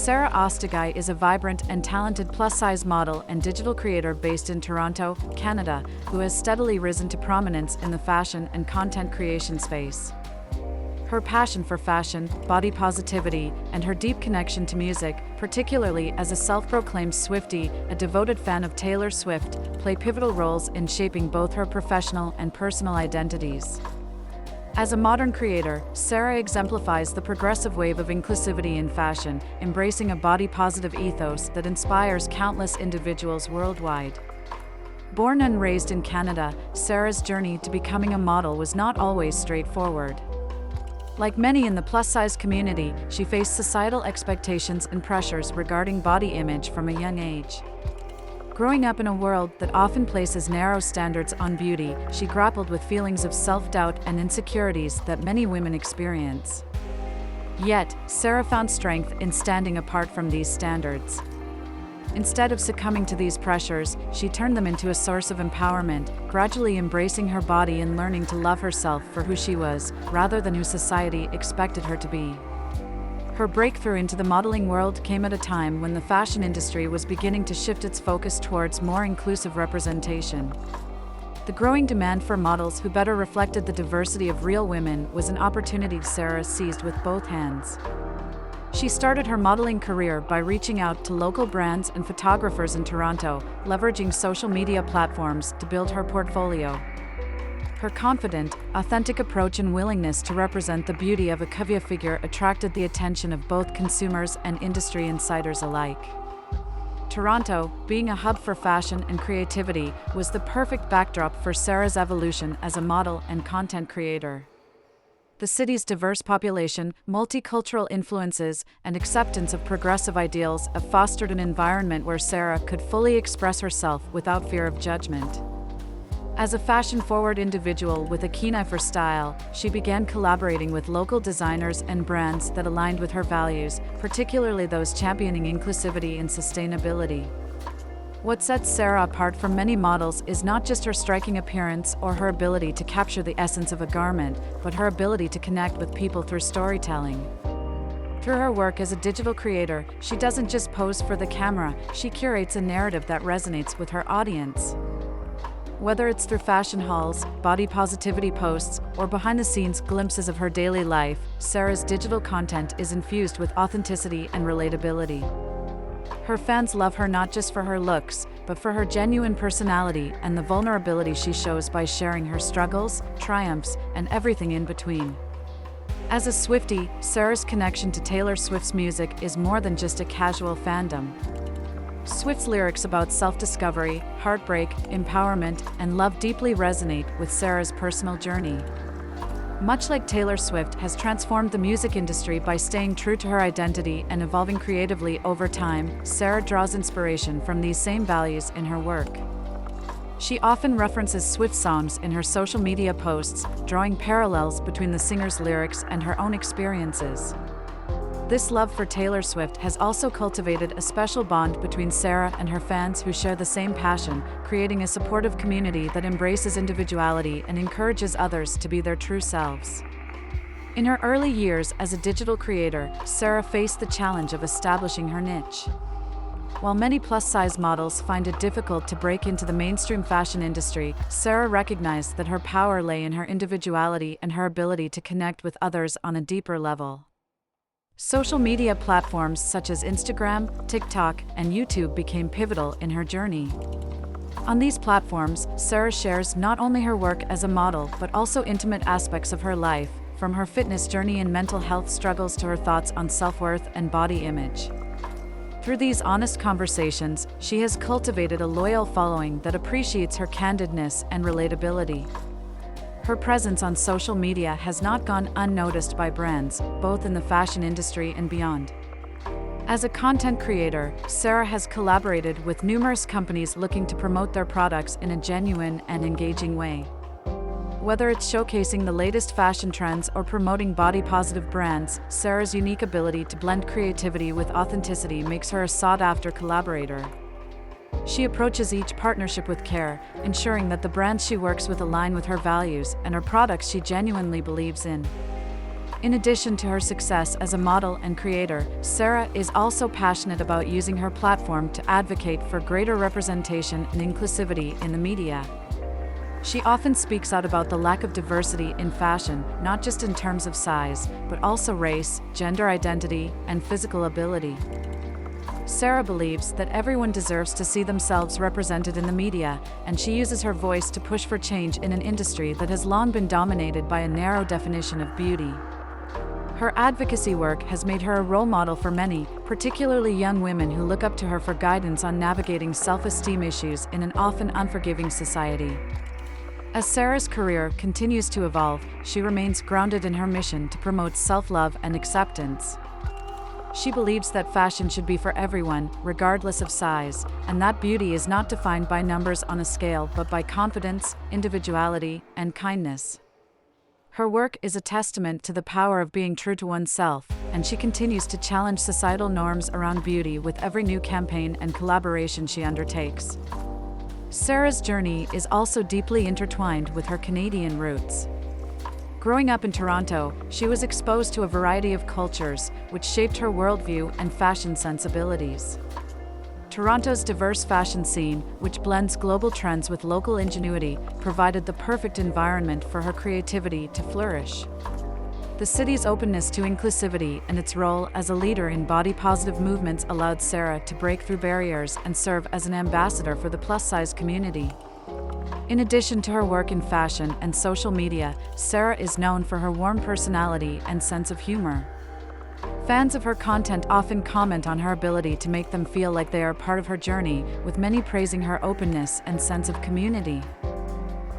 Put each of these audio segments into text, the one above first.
Sarah Ostiguy is a vibrant and talented plus-size model and digital creator based in Toronto, Canada, who has steadily risen to prominence in the fashion and content creation space. Her passion for fashion, body positivity, and her deep connection to music, particularly as a self-proclaimed Swiftie, a devoted fan of Taylor Swift, play pivotal roles in shaping both her professional and personal identities. As a modern creator, Sarah exemplifies the progressive wave of inclusivity in fashion, embracing a body-positive ethos that inspires countless individuals worldwide. Born and raised in Canada, Sarah's journey to becoming a model was not always straightforward. Like many in the plus-size community, she faced societal expectations and pressures regarding body image from a young age. Growing up in a world that often places narrow standards on beauty, she grappled with feelings of self-doubt and insecurities that many women experience. Yet, Sarah found strength in standing apart from these standards. Instead of succumbing to these pressures, she turned them into a source of empowerment, gradually embracing her body and learning to love herself for who she was, rather than who society expected her to be. Her breakthrough into the modeling world came at a time when the fashion industry was beginning to shift its focus towards more inclusive representation. The growing demand for models who better reflected the diversity of real women was an opportunity Sarah seized with both hands. She started her modeling career by reaching out to local brands and photographers in Toronto, leveraging social media platforms to build her portfolio. Her confident, authentic approach and willingness to represent the beauty of a curvy figure attracted the attention of both consumers and industry insiders alike. Toronto, being a hub for fashion and creativity, was the perfect backdrop for Sarah's evolution as a model and content creator. The city's diverse population, multicultural influences, and acceptance of progressive ideals have fostered an environment where Sarah could fully express herself without fear of judgment. As a fashion-forward individual with a keen eye for style, she began collaborating with local designers and brands that aligned with her values, particularly those championing inclusivity and sustainability. What sets Sarah apart from many models is not just her striking appearance or her ability to capture the essence of a garment, but her ability to connect with people through storytelling. Through her work as a digital creator, she doesn't just pose for the camera, she curates a narrative that resonates with her audience. Whether it's through fashion hauls, body positivity posts, or behind-the-scenes glimpses of her daily life, Sarah's digital content is infused with authenticity and relatability. Her fans love her not just for her looks, but for her genuine personality and the vulnerability she shows by sharing her struggles, triumphs, and everything in between. As a Swiftie, Sarah's connection to Taylor Swift's music is more than just a casual fandom. Swift's lyrics about self-discovery, heartbreak, empowerment, and love deeply resonate with Sarah's personal journey. Much like Taylor Swift has transformed the music industry by staying true to her identity and evolving creatively over time, Sarah draws inspiration from these same values in her work. She often references Swift songs in her social media posts, drawing parallels between the singer's lyrics and her own experiences. This love for Taylor Swift has also cultivated a special bond between Sarah and her fans who share the same passion, creating a supportive community that embraces individuality and encourages others to be their true selves. In her early years as a digital creator, Sarah faced the challenge of establishing her niche. While many plus-size models find it difficult to break into the mainstream fashion industry, Sarah recognized that her power lay in her individuality and her ability to connect with others on a deeper level. Social media platforms such as Instagram, TikTok, and YouTube became pivotal in her journey. On these platforms, Sarah shares not only her work as a model but also intimate aspects of her life, from her fitness journey and mental health struggles to her thoughts on self-worth and body image. Through these honest conversations, she has cultivated a loyal following that appreciates her candidness and relatability. Her presence on social media has not gone unnoticed by brands, both in the fashion industry and beyond. As a content creator, Sarah has collaborated with numerous companies looking to promote their products in a genuine and engaging way. Whether it's showcasing the latest fashion trends or promoting body-positive brands, Sarah's unique ability to blend creativity with authenticity makes her a sought-after collaborator. She approaches each partnership with care, ensuring that the brands she works with align with her values and are products she genuinely believes in. In addition to her success as a model and creator, Sarah is also passionate about using her platform to advocate for greater representation and inclusivity in the media. She often speaks out about the lack of diversity in fashion, not just in terms of size, but also race, gender identity, and physical ability. Sarah believes that everyone deserves to see themselves represented in the media, and she uses her voice to push for change in an industry that has long been dominated by a narrow definition of beauty. Her advocacy work has made her a role model for many, particularly young women who look up to her for guidance on navigating self-esteem issues in an often unforgiving society. As Sarah's career continues to evolve, she remains grounded in her mission to promote self-love and acceptance. She believes that fashion should be for everyone, regardless of size, and that beauty is not defined by numbers on a scale but by confidence, individuality, and kindness. Her work is a testament to the power of being true to oneself, and she continues to challenge societal norms around beauty with every new campaign and collaboration she undertakes. Sarah's journey is also deeply intertwined with her Canadian roots. Growing up in Toronto, she was exposed to a variety of cultures, which shaped her worldview and fashion sensibilities. Toronto's diverse fashion scene, which blends global trends with local ingenuity, provided the perfect environment for her creativity to flourish. The city's openness to inclusivity and its role as a leader in body-positive movements allowed Sarah to break through barriers and serve as an ambassador for the plus-size community. In addition to her work in fashion and social media, Sarah is known for her warm personality and sense of humor. Fans of her content often comment on her ability to make them feel like they are part of her journey, with many praising her openness and sense of community.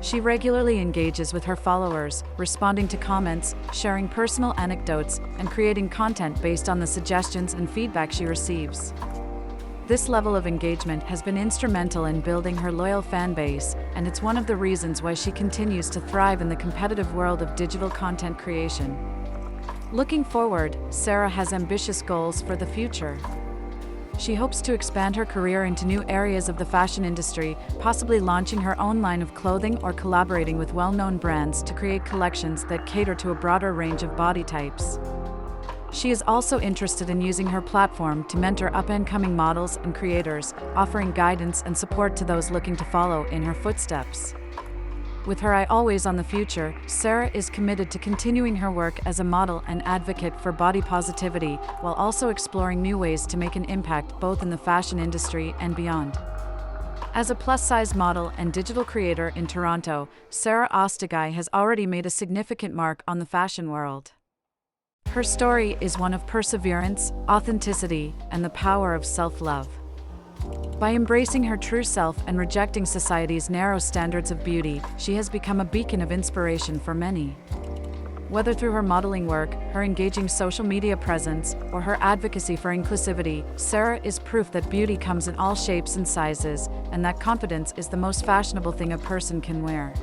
She regularly engages with her followers, responding to comments, sharing personal anecdotes, and creating content based on the suggestions and feedback she receives. This level of engagement has been instrumental in building her loyal fan base, and it's one of the reasons why she continues to thrive in the competitive world of digital content creation. Looking forward, Sarah has ambitious goals for the future. She hopes to expand her career into new areas of the fashion industry, possibly launching her own line of clothing or collaborating with well-known brands to create collections that cater to a broader range of body types. She is also interested in using her platform to mentor up-and-coming models and creators, offering guidance and support to those looking to follow in her footsteps. With her eye always on the future, Sarah is committed to continuing her work as a model and advocate for body positivity, while also exploring new ways to make an impact both in the fashion industry and beyond. As a plus-size model and digital creator in Toronto, Sarah Ostiguy has already made a significant mark on the fashion world. Her story is one of perseverance, authenticity, and the power of self-love. By embracing her true self and rejecting society's narrow standards of beauty, she has become a beacon of inspiration for many. Whether through her modeling work, her engaging social media presence, or her advocacy for inclusivity, Sarah is proof that beauty comes in all shapes and sizes, and that confidence is the most fashionable thing a person can wear.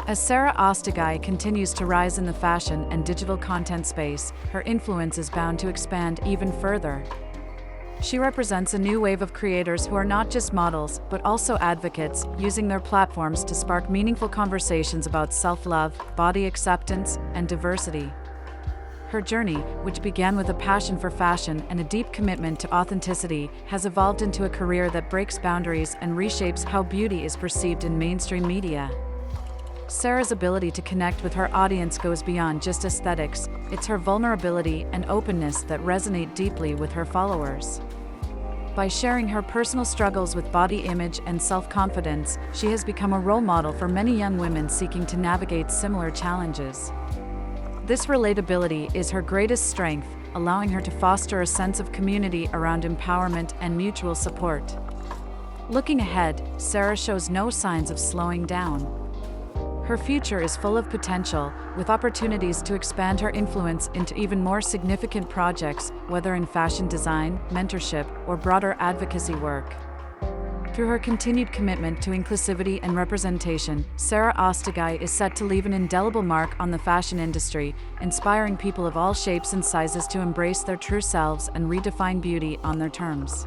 As Sarah Ostiguy continues to rise in the fashion and digital content space, her influence is bound to expand even further. She represents a new wave of creators who are not just models, but also advocates, using their platforms to spark meaningful conversations about self-love, body acceptance, and diversity. Her journey, which began with a passion for fashion and a deep commitment to authenticity, has evolved into a career that breaks boundaries and reshapes how beauty is perceived in mainstream media. Sarah's ability to connect with her audience goes beyond just aesthetics. It's her vulnerability and openness that resonate deeply with her followers. By sharing her personal struggles with body image and self-confidence, she has become a role model for many young women seeking to navigate similar challenges. This relatability is her greatest strength, allowing her to foster a sense of community around empowerment and mutual support. Looking ahead, Sarah shows no signs of slowing down. Her future is full of potential, with opportunities to expand her influence into even more significant projects, whether in fashion design, mentorship, or broader advocacy work. Through her continued commitment to inclusivity and representation, Sarah Ostiguy is set to leave an indelible mark on the fashion industry, inspiring people of all shapes and sizes to embrace their true selves and redefine beauty on their terms.